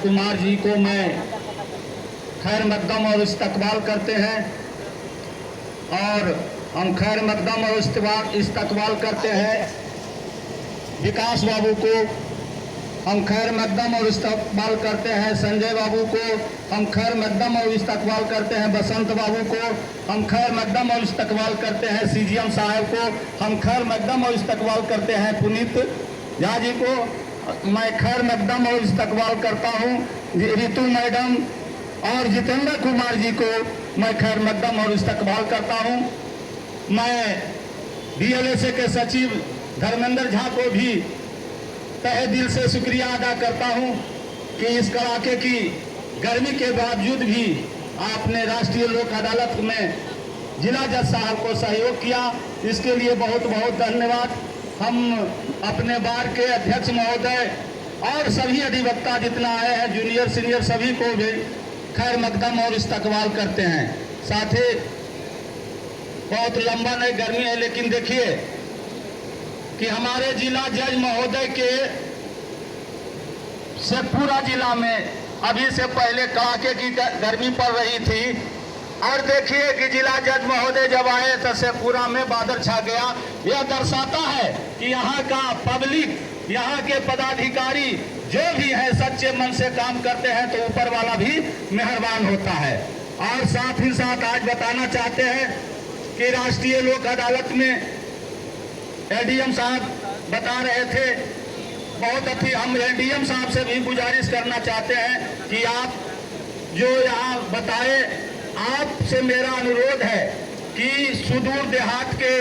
कुमार जी को मैं खैर मकदम और इस्तकबाल करते हैं, और हम खैर मकदम और इस्तकबाल करते हैं विकास बाबू को, हम खैर मकदम और इस्तकबाल करते हैं संजय बाबू को, हम खैर मकदम और इस्तकबाल करते हैं बसंत बाबू को, हम खैर मकदम और इस्तकबाल करते हैं सीजीएम साहब को, हम खैर मकदम और इस्तकबाल करते हैं पुनीत झा जी को। मैं खैर मकदम और इस्तकबाल करता हूं रितु मैडम और जितेंद्र कुमार जी को मैं खैर मकदम और इस्तकबाल करता हूं। मैं बीएलएसए के सचिव धर्मेंद्र झा को भी तहे दिल से शुक्रिया अदा करता हूं कि इस कड़ाके की गर्मी के बावजूद भी आपने राष्ट्रीय लोक अदालत में जिला जज साहब को सहयोग किया, इसके लिए बहुत बहुत धन्यवाद। हम अपने बार के अध्यक्ष महोदय और सभी अधिवक्ता जितना आए हैं जूनियर सीनियर सभी को भी खैर मकदम और इस्तकबाल करते हैं। साथ ही बहुत लंबा नहीं गर्मी है, लेकिन देखिए कि हमारे जिला जज महोदय के शेखपुरा जिला में अभी से पहले कड़ाके की गर्मी पड़ रही थी, और देखिए कि जिला जज महोदय जब आए तो शेखपुरा में बादल छा गया। यह दर्शाता है कि यहाँ का पब्लिक, यहाँ के पदाधिकारी जो भी है सच्चे मन से काम करते हैं तो ऊपर वाला भी मेहरबान होता है। और साथ ही साथ आज बताना चाहते हैं कि राष्ट्रीय लोक अदालत में एडीएम साहब बता रहे थे बहुत अच्छी, हम एडीएम साहब से भी गुजारिश करना चाहते हैं कि आप जो यहाँ बताए, आपसे मेरा अनुरोध है कि सुदूर देहात के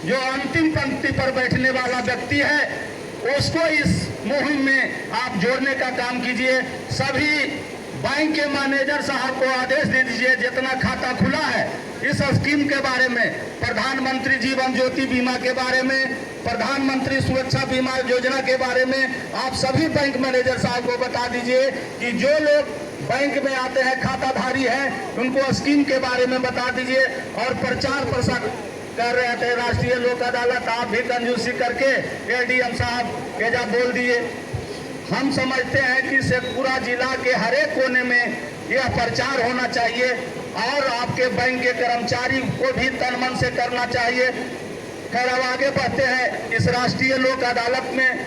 जो अंतिम पंक्ति पर बैठने वाला व्यक्ति है उसको इस मुहिम में आप जोड़ने का काम कीजिए। सभी बैंक के मैनेजर साहब को आदेश दे दीजिए जितना खाता खुला है इस स्कीम के बारे में, प्रधानमंत्री जीवन ज्योति बीमा के बारे में, प्रधानमंत्री सुरक्षा बीमा योजना के बारे में आप सभी बैंक मैनेजर साहब को बता दीजिए कि जो लोग बैंक में आते हैं खाताधारी हैं उनको स्कीम के बारे में बता दीजिए। और प्रचार प्रसार कर रहे थे राष्ट्रीय लोक अदालत, आप भी कंजूसी करके एडीएम साहब एजा बोल दिए। हम समझते हैं कि शेखपुरा जिला के हर एक कोने में यह प्रचार होना चाहिए और आपके बैंक के कर्मचारी को भी तन मन से करना चाहिए। खैर अब आगे बढ़ते हैं। इस राष्ट्रीय लोक अदालत में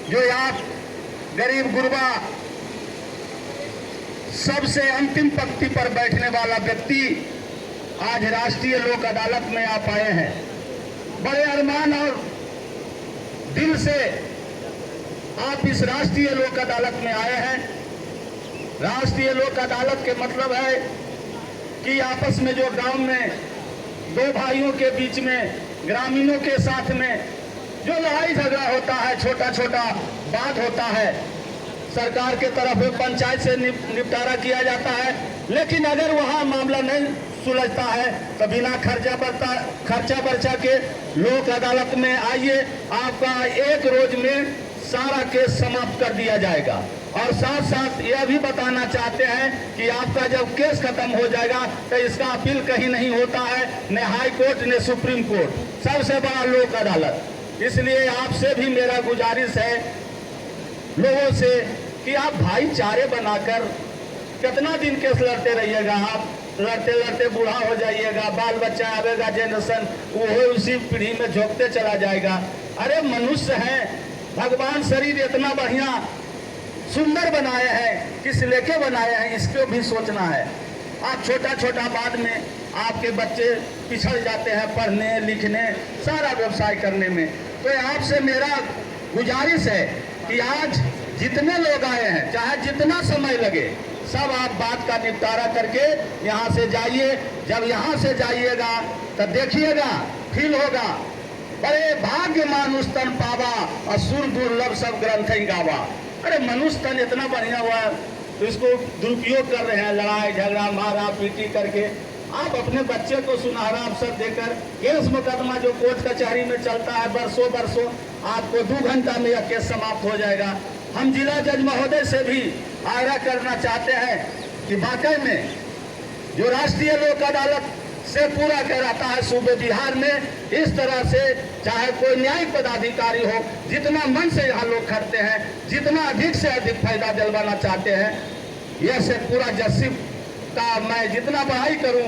जो आप गरीब गुरबा सबसे अंतिम पंक्ति पर बैठने वाला व्यक्ति आज राष्ट्रीय लोक अदालत में आप आए हैं, बड़े अरमान और दिल से आप इस राष्ट्रीय लोक अदालत में आए हैं। राष्ट्रीय लोक अदालत के मतलब है कि आपस में जो गांव में दो भाइयों के बीच में, ग्रामीणों के साथ में जो लड़ाई झगड़ा होता है, छोटा छोटा बात होता है, सरकार के तरफ में पंचायत से निपटारा किया जाता है, लेकिन अगर वहाँ मामला नहीं सुलझता है तो बिना खर्चा बर्चा के लोक अदालत में आइए, आपका एक रोज में सारा केस समाप्त कर दिया जाएगा। और साथ साथ यह भी बताना चाहते हैं कि आपका जब केस खत्म हो जाएगा तो इसका अपील कहीं नहीं होता है, न हाई कोर्ट न सुप्रीम कोर्ट, सबसे बड़ा लोक अदालत। इसलिए आपसे भी मेरा गुजारिश है लोगों से कि आप भाईचारे बनाकर कितना दिन केस लड़ते रहिएगा, आप लड़ते लड़ते बूढ़ा हो जाइएगा, बाल बच्चा आवेगा जनरेशन वो उसी पीढ़ी में झोंकते चला जाएगा। अरे मनुष्य है, भगवान शरीर इतना बढ़िया सुंदर बनाए हैं, किस लेके बनाए हैं इसको भी सोचना है। आप छोटा छोटा बात में आपके बच्चे पिछड़ जाते हैं पढ़ने लिखने सारा व्यवसाय करने में। तो आपसे मेरा गुजारिश है कि आज जितने लोग आए हैं चाहे जितना समय लगे सब आप बात का निपटारा करके यहाँ से जाइए। जब यहाँ से जाइएगा तो देखिएगा फील होगा, बड़े भाग्य मानुष तन पावा असुर दुर्लभ सब ग्रंथ गावा। अरे मनुष्य तन इतना बढ़िया हुआ तो इसको दुरुपयोग कर रहे हैं, लड़ाई झगड़ा मारा पीटी करके। आप अपने बच्चे को सुनहरा अवसर देकर केस मुकदमा जो कोर्ट कचहरी में चलता है बरसों बरसों, आपको 2 घंटा में यह केस समाप्त हो जाएगा। हम जिला जज महोदय से भी आग्रह करना चाहते हैं कि वाकई में जो राष्ट्रीय लोक अदालत से पूरा कराता है सूबे बिहार में, इस तरह से चाहे कोई न्यायिक पदाधिकारी हो, जितना मन से यहाँ लोग खड़ते हैं, जितना अधिक से अधिक फायदा दिलवाना चाहते हैं। यह से पूरा जस्टिस का मैं जितना बड़ाई करूं,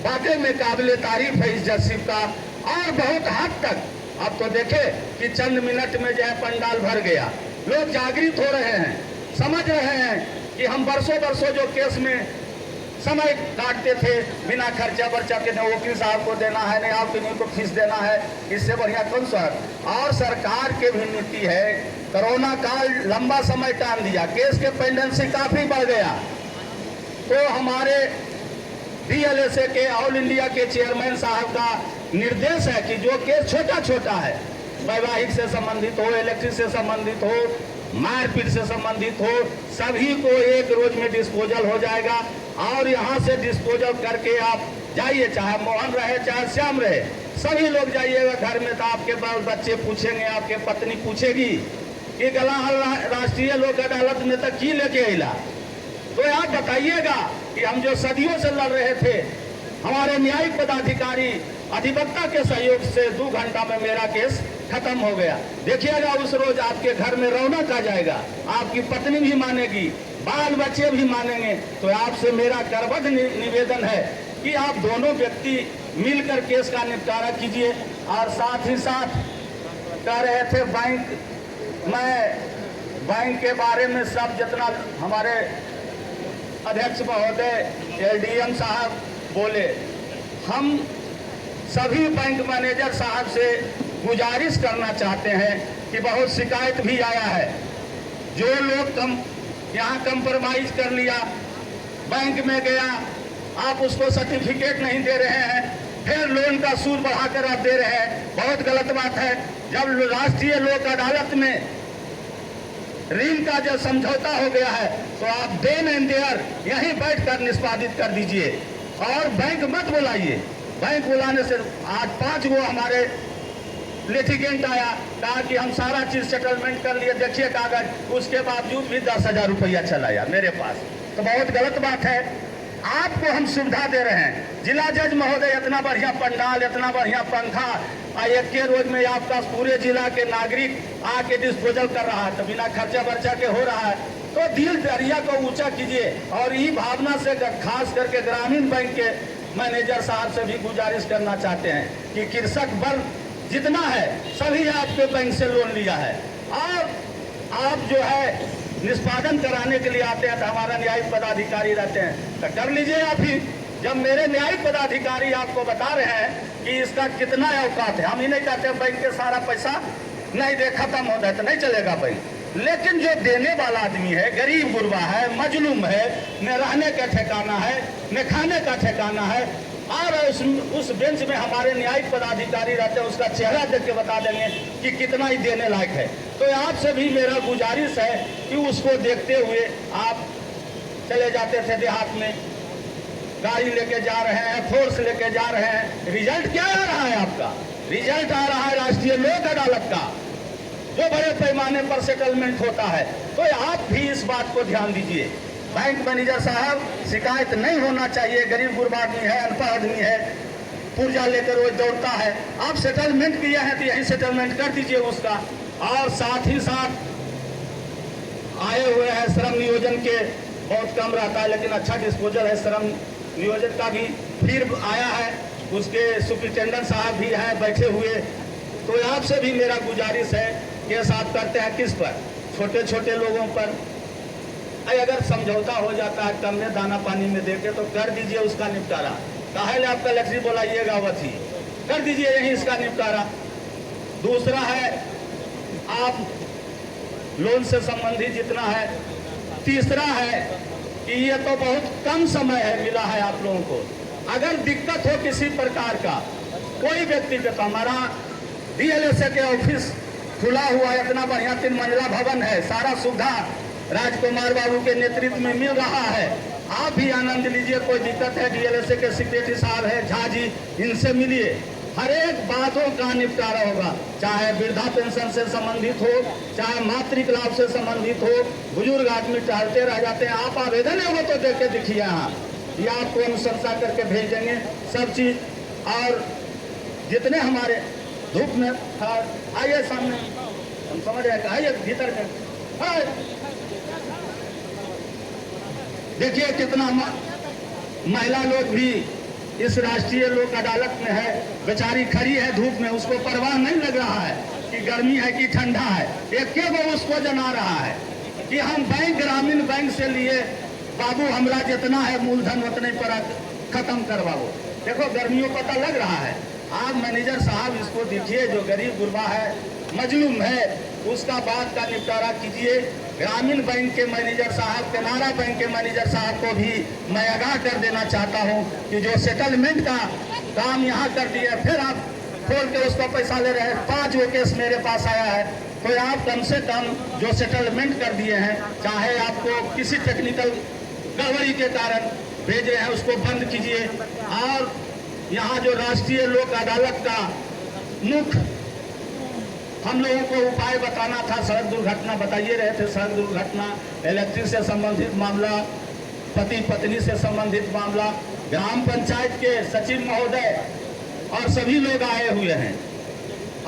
वाकई में काबिल तारीफ है इस जस्टिस का। और बहुत हद तक अब तो देखे कि चंद मिनट में जो है पंडाल भर गया, लोग जागृत हो रहे हैं, समझ रहे हैं कि हम बरसों बरसों जो केस में समय काटते थे, बिना खर्चा वर्चा के, न वकील साहब को देना है, न आप किन्हीं को फीस देना है, इससे बढ़िया कौन सा। और सरकार के भी नीति है, कोरोना काल लंबा समय टाल दिया, केस के पेंडेंसी काफी बढ़ गया, तो हमारे DLSA के ऑल इंडिया के चेयरमैन साहब का निर्देश है कि जो केस छोटा छोटा है, वैवाहिक से संबंधित हो, इलेक्ट्रिक से संबंधित हो, मारपीट से संबंधित हो, सभी को एक रोज में डिस्पोजल हो जाएगा। और यहाँ से डिस्पोजल करके आप जाइए, चाहे मोहन रहे चाहे श्याम रहे, सभी लोग जाइएगा घर में, तो आपके बाल बच्चे पूछेंगे, आपके पत्नी पूछेगी कि गला राष्ट्रीय लोक अदालत में तक की लेके अला। तो आप बताइएगा कि हम जो सदियों से लड़ रहे थे, हमारे न्यायिक पदाधिकारी अधिवक्ता के सहयोग से 2 घंटा में मेरा केस खत्म हो गया। देखिएगा उस रोज आपके घर में रौनक आ जाएगा, आपकी पत्नी भी मानेगी, बाल बच्चे भी मानेंगे। तो आपसे मेरा करबद्ध निवेदन है कि आप दोनों व्यक्ति मिलकर केस का निपटारा कीजिए। और साथ ही साथ कह रहे थे बैंक के बारे में सब जितना हमारे अध्यक्ष महोदय LDM साहब बोले, हम सभी बैंक मैनेजर साहब से गुजारिश करना चाहते हैं कि बहुत शिकायत भी आया है, जो लोग यहाँ कंप्रोमाइज कर लिया, बैंक में गया, आप उसको सर्टिफिकेट नहीं दे रहे हैं, फिर लोन का सूद बढ़ाकर आप दे रहे हैं, बहुत गलत बात है। जब राष्ट्रीय लोक अदालत में ऋण का जो समझौता हो गया है, तो आप देन एंड देयर यहीं बैठकर निष्पादित कर दीजिए और बैंक मत बुलाइए। बैंक बुलाने से आज 5 गो हमारे लिटिगेंट आया, कहा कि हम सारा चीज सेटलमेंट कर लिए, देखिए कागज, उसके बावजूद भी 10,000 रुपया चलाया मेरे पास। तो बहुत गलत बात है। आपको हम सुविधा दे रहे हैं, जिला जज महोदय इतना बढ़िया पंडाल, इतना बढ़िया पंखा, एक के रोज में आपका पूरे जिला के नागरिक आके डिस्पोजल कर रहा है, तो बिना खर्चा वर्चा के हो रहा है। तो दिल दरिया को ऊंचा कीजिए। और ये भावना से खास करके ग्रामीण बैंक के मैनेजर साहब से भी गुजारिश करना चाहते हैं कि कृषक वर्ग जितना है सभी आपके बैंक से लोन लिया है, और आप जो है निष्पादन कराने के लिए आते हैं, तो हमारा न्यायिक पदाधिकारी रहते हैं, तो कर लीजिए आप ही। जब मेरे न्यायिक पदाधिकारी आपको बता रहे हैं कि इसका कितना औकात है, हम ही नहीं कहते बैंक के सारा पैसा नहीं दे, खत्म हो जाए तो नहीं चलेगा बैंक, लेकिन जो देने वाला आदमी है, गरीब गुरबा है, मजलूम है, न रहने का ठिकाना है, न खाने का ठिकाना है, और उस बेंच में हमारे न्यायिक पदाधिकारी रहते हैं, उसका चेहरा देख के बता देंगे कि कितना ही देने लायक है। तो आपसे भी मेरा गुजारिश है कि उसको देखते हुए आप चले जाते थे देहात में, गाड़ी लेके जा रहे हैं, फोर्स लेके जा रहे हैं, रिजल्ट क्या आ रहा है आपका? रिजल्ट आ रहा है राष्ट्रीय लोक अदालत का, जो बड़े पैमाने पर सेटलमेंट होता है। तो आप भी इस बात को ध्यान दीजिए। बैंक मैनेजर साहब, शिकायत नहीं होना चाहिए, गरीब गुरबा आदमी है, अनपढ़ आदमी है, पुर्जा लेकर वो दौड़ता है, आप सेटलमेंट किया है तो यही सेटलमेंट कर दीजिए उसका। और साथ ही साथ आए हुए हैं श्रम नियोजन के, बहुत कम रहता है लेकिन अच्छा डिस्पोजल है, श्रम नियोजन का भी फिर आया है, उसके सुप्रिंटेंडेंट साहब भी हैं बैठे हुए। तो आपसे भी मेरा गुजारिश है, केस आप करते हैं किस पर? छोटे छोटे लोगों पर। अगर समझौता हो जाता है कम में दाना पानी में देके, तो कर दीजिए उसका निपटारा। काहे आप कलेक्ट्री बुलाइएगा, वही कर दीजिए यही इसका निपटारा। दूसरा है, आप लोन से संबंधित जितना है। तीसरा है कि ये तो बहुत कम समय है मिला है आप लोगों को, अगर दिक्कत हो किसी प्रकार का, कोई व्यक्ति का, तो हमारा DLSA के ऑफिस खुला हुआ है, इतना बढ़िया 3 मंजिला भवन है, सारा सुविधा राजकुमार बाबू के नेतृत्व में मिल रहा है। आप भी आनंद लीजिए, कोई दिक्कत है DLSA के सेक्रेटरी साहब है, झा जी, इनसे मिलिए, हर एक बातों का निपटारा होगा, चाहे वृद्धा पेंशन से संबंधित हो, चाहे मातृक लाभ से संबंधित हो। बुजुर्ग आदमी टहलते रह जाते हैं, आप आवेदन है वो तो देख के दिखिए, यहाँ ये आपको अनुशंसा करके भेज देंगे सब चीज। और जितने हमारे धूप में आइए सामने, हम समझ रहे हैं, आइए भीतर में। देखिए कितना महिला लोग भी इस राष्ट्रीय लोक अदालत में है, बेचारी खड़ी है धूप में, उसको परवाह नहीं लग रहा है कि गर्मी है कि ठंडा है। एक के वो उसको जना रहा है कि हम बैंक, ग्रामीण बैंक से लिए, बाबू हमरा जितना है मूलधन उतने पर खत्म करवाओ। देखो गर्मियों पता लग रहा है। आप मैनेजर साहब इसको दीजिए, जो गरीब गुरबा है, मजलूम है, उसका बात का निपटारा कीजिए। ग्रामीण बैंक के मैनेजर साहब, केनरा बैंक के मैनेजर साहब को भी मैं आगाह कर देना चाहता हूं कि जो सेटलमेंट का काम यहाँ कर दिया, फिर आप खोल के उसका पैसा ले रहे हैं। 5 वो केस मेरे पास आया है, तो आप कम से कम जो सेटलमेंट कर दिए हैं, चाहे आपको किसी टेक्निकल गड़बड़ी के कारण भेज रहे हैं, उसको बंद कीजिए। और यहाँ जो राष्ट्रीय लोक अदालत का मुख्य हम लोगों को उपाय बताना था, सड़क दुर्घटना बताइए रहे थे, सड़क दुर्घटना, इलेक्ट्रिक से संबंधित मामला, पति पत्नी से संबंधित मामला, ग्राम पंचायत के सचिव महोदय और सभी लोग आए हुए हैं।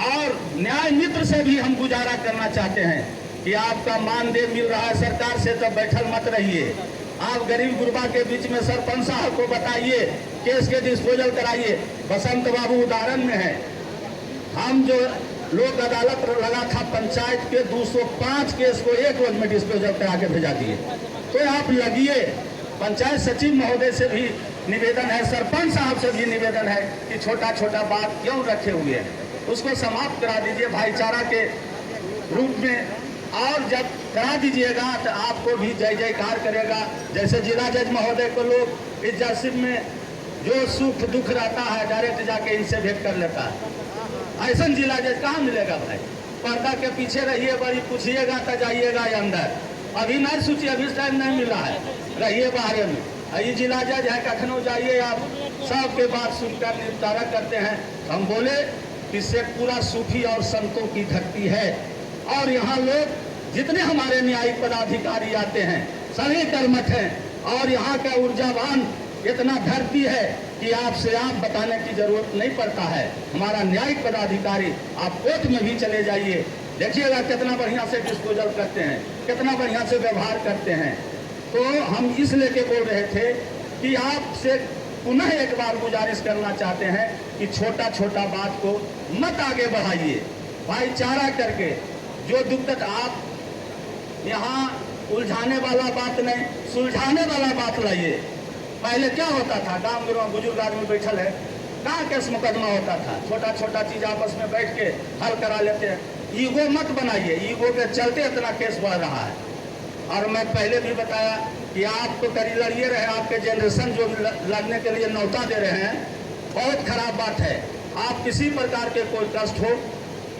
और न्याय मित्र से भी हम गुजारा करना चाहते हैं कि आपका मानदेय मिल रहा है सरकार से, तो बैठल मत रहिए। आप गरीब गुरबा के बीच में सरपंच साहब को बताइए, केस के डिस्पोजल कराइए। बसंत बाबू उदाहरण में है, हम जो लोक अदालत लगा था पंचायत के 205 केस को 1 रोज में डिस्पोजल करा के भेजा दिए। तो आप लगिए। पंचायत सचिव महोदय से भी निवेदन है, सरपंच साहब से भी निवेदन है कि छोटा छोटा बात क्यों रखे हुए हैं, उसको समाप्त करा दीजिए भाईचारा के रूप में। और जब करा दीजिएगा तो आपको भी जय जयकार करेगा। जैसे जिला जज महोदय को लोग इस जर्सी में जो सुख दुख रहता है डायरेक्ट जाके इनसे भेंट कर लेता है, ऐसा जिला जज कहाँ मिलेगा भाई? पर्दा के पीछे रहिए, बड़ी पूछिएगा तो जाइएगा अंदर। अभी नहीं सोचिए, अभी टाइम नहीं मिला है, रहिए बाहर में। ये जिला जज है, कखनों जाइए, आप सबके बात सुनकर निपटारा करते हैं। हम बोले इससे पूरा सूफी और संतों की धरती है। और यहाँ लोग जितने हमारे न्यायिक पदाधिकारी आते हैं सभी कर्मठ हैं, और यहाँ का ऊर्जावान इतना धरती है कि आपसे आप बताने की जरूरत नहीं पड़ता है। हमारा न्यायिक पदाधिकारी, आप कोर्ट में भी चले जाइए, देखिएगा कितना बढ़िया से डिस्पोजल करते हैं, कितना बढ़िया से व्यवहार करते हैं। तो हम इस लेके बोल रहे थे कि आपसे पुनः एक बार गुजारिश करना चाहते हैं कि छोटा छोटा बात को मत आगे बढ़ाइए, भाईचारा करके। जो दिक्कत आप यहाँ उलझाने वाला बात नहीं, सुलझाने वाला बात लाइए। पहले क्या होता था, गांव में बुजुर्ग आदमी बैठल है, कहाँ केस मुकदमा होता था, छोटा छोटा चीज आपस में बैठ के हल करा लेते हैं। ईगो मत बनाइए, ईगो के चलते इतना केस बढ़ रहा है। और मैं पहले भी बताया कि आप तो करी लड़िए रहे, आपके जनरेशन जो लड़ने के लिए न्योता दे रहे हैं, बहुत खराब बात है। आप किसी प्रकार के कोई कष्ट हो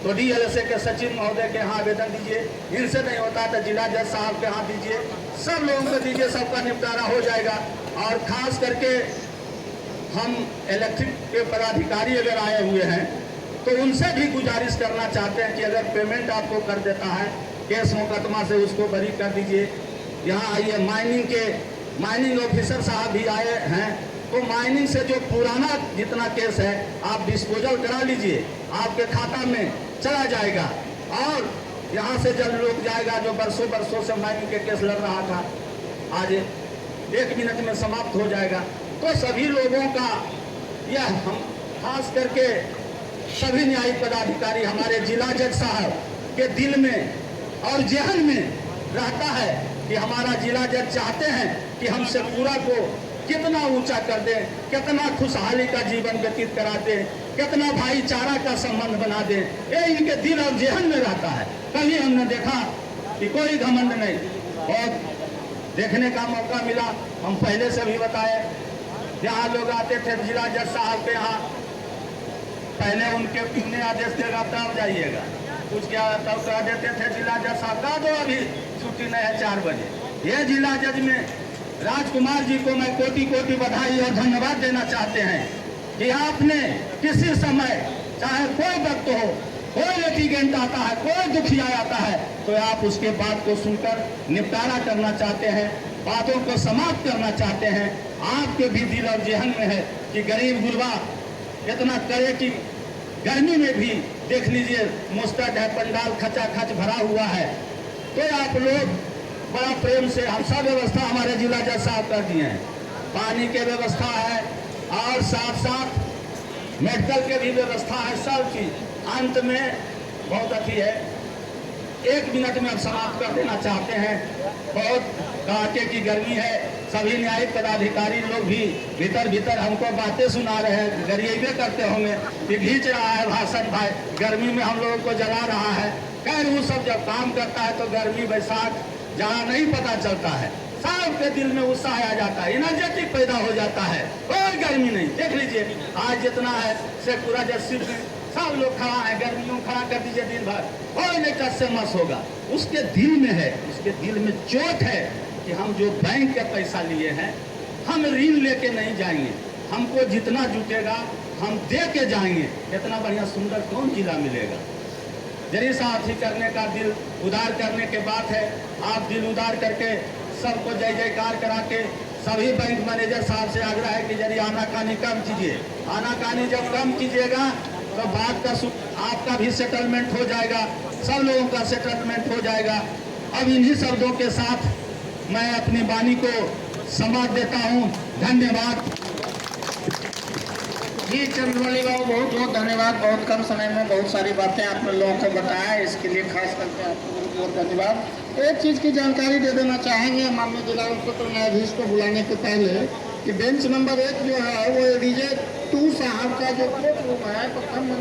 तो DLSA के सचिव महोदय के यहाँ आवेदन दीजिए, इनसे नहीं होता तो जिला जज साहब के यहाँ दीजिए, सब लोगों को दीजिए, सबका निपटारा हो जाएगा। और खास करके हम इलेक्ट्रिक के पदाधिकारी अगर आए हुए हैं तो उनसे भी गुजारिश करना चाहते हैं कि अगर पेमेंट आपको कर देता है केस मुकदमा से, उसको बरी कर दीजिए। यहाँ आइए, माइनिंग ऑफिसर साहब भी आए हैं, तो माइनिंग से जो पुराना जितना केस है आप डिस्पोजल करा लीजिए, आपके खाता में चला जाएगा। और यहाँ से जब लोग जाएगा जो बरसों से माइनिंग के केस लड़ रहा था, आज 1 मिनट में समाप्त हो जाएगा। तो सभी लोगों का यह, हम खास करके सभी न्यायिक पदाधिकारी, हमारे जिला जज साहब के दिल में और जहन में रहता है कि हमारा जिला जज चाहते हैं कि हमसे पूरा को कितना ऊंचा कर दें, कितना खुशहाली का जीवन व्यतीत करा दें, कितना भाईचारा का संबंध बना दें, ये इनके दिल और जहन में रहता है। कभी हमने देखा कि कोई घमंड नहीं, और देखने का मौका मिला। हम पहले से भी बताए, जहाँ लोग आते थे जिला जज साहब के यहाँ, पहले उनके उन्हें आदेश देगा तब जाइएगा, कुछ क्या तब कह देते थे जिला जज साहब का दो, अभी छुट्टी नहीं है 4 बजे। ये जिला जज में राजकुमार जी को मैं कोटि कोटि बधाई और धन्यवाद देना चाहते हैं कि आपने किसी समय, चाहे कोई वक्त हो, कोई लिटिगेंट आता है, कोई दुखिया आता है, तो आप उसके बात को सुनकर निपटारा करना चाहते हैं, बातों को समाप्त करना चाहते हैं। आपके भी दिल और जहन में है कि गरीब गुरबा इतना करे कि गर्मी में भी देख लीजिए मुस्तैद है, पंडाल खचाखच भरा हुआ है। तो आप लोग बड़ा प्रेम से हम सब व्यवस्था हमारे जिला जज साहब कर दिए हैं, पानी के व्यवस्था है और साथ साथ मेडिकल के भी व्यवस्था है, सब चीज। अंत में बहुत अच्छी है, 1 मिनट में अब समाप्त कर देना चाहते हैं। बहुत कड़ाके की गर्मी है, सभी न्यायिक पदाधिकारी लोग भी भीतर हमको बातें सुना रहे हैं, गरीबे करते होंगे कि खींच रहा है भाषण भाई, गर्मी में हम लोगों को जला रहा है। खैर वो सब जब काम करता है तो गर्मी बैसाख जहाँ नहीं पता चलता है, सबके दिल में उत्साह आ जाता है, एनर्जेटिक पैदा हो जाता है, कोई गर्मी नहीं। देख लीजिए आज जितना है शेखपुरा जस्सी में सब लोग खड़ा है, गर्मियों में खड़ा कर दीजिए दिन भर, कोई नहीं टस से मस होगा। उसके दिल में है, उसके दिल में चोट है कि हम जो बैंक का पैसा लिए हैं हम ऋण लेके नहीं जाएंगे, हमको जितना जुटेगा हम दे के जाएंगे। इतना बढ़िया सुंदर कौन जिला मिलेगा। जरी साथी करने का दिल उदार करने के बात है, आप दिल उदार करके सबको जय जयकार करा के सभी बैंक मैनेजर साहब से आग्रह है कि जरी आनाकानी कम कीजिए। आनाकानी जब कम कीजिएगा तो बात का आपका भी सेटलमेंट हो जाएगा, सब लोगों का सेटलमेंट हो जाएगा। अब इन्हीं शब्दों के साथ मैं अपनी वाणी को समाप्त देता हूँ। धन्यवाद जी। चंद्रमौली बाबू बहुत बहुत धन्यवाद। बहुत कम समय में बहुत सारी बातें आपने लोगों को बताया, इसके लिए खास करके आपको बहुत बहुत धन्यवाद। एक चीज़ की जानकारी दे देना चाहेंगे माननीय जिला सत्र न्यायाधीश को बुलाने के पहले कि बेंच नंबर 1 जो है वो डीजे 2 साहब का जो कोर्ट रूम है प्रथम